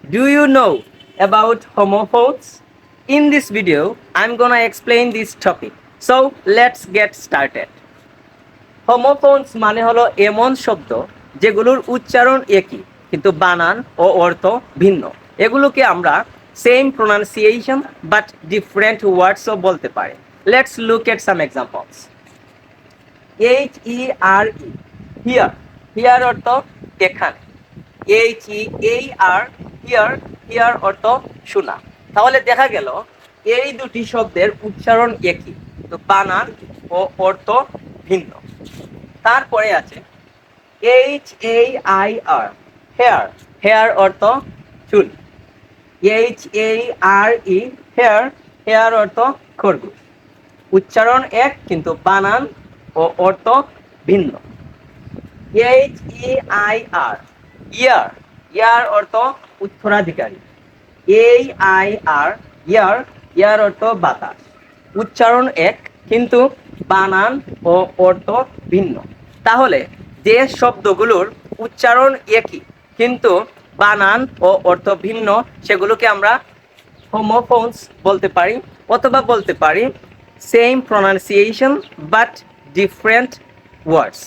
Do you know about homophones? In this video, I'm gonna explain this topic. So let's get started. Homophones মানে হলো এমন শব্দ যেগুলোর উচ্চারণ একই কিন্তু বানান ও অর্থ ভিন্ন। এগুলোকে আমরা সেম প্রোনাউন্সিয়েশন বাট ডিফারেন্ট ওয়ার্ডসও বলতে পারি। Let's look at some examples. HERE here, here অর্থ এখানে। HEAR হিয়ার, হিয়ার অর্থ শোনা। তাহলে দেখা গেল এই দুটি শব্দের উচ্চারণ একই তো বানান ও অর্থ ভিন্ন। তারপরে আছে HAIR হেয়ার, হেয়ার অর্থ চুল। HARE হেয়ার, হেয়ার অর্থ খরগোশ। উচ্চারণ এক কিন্তু বানান ও অর্থ ভিন্ন। HEIR ইয়ার, ইয়ার অর্থ উত্তরাধিকারী। AIR ইয়ার, ইয়ার অর্থ বাতাস। উচ্চারণ এক কিন্তু বানান ও অর্থ ভিন্ন। তাহলে যে শব্দগুলোর উচ্চারণ একই কিন্তু বানান ও অর্থ ভিন্ন সেগুলোকে আমরা হোমোফোনস বলতে পারি অথবা বলতে পারি same pronunciation but different words.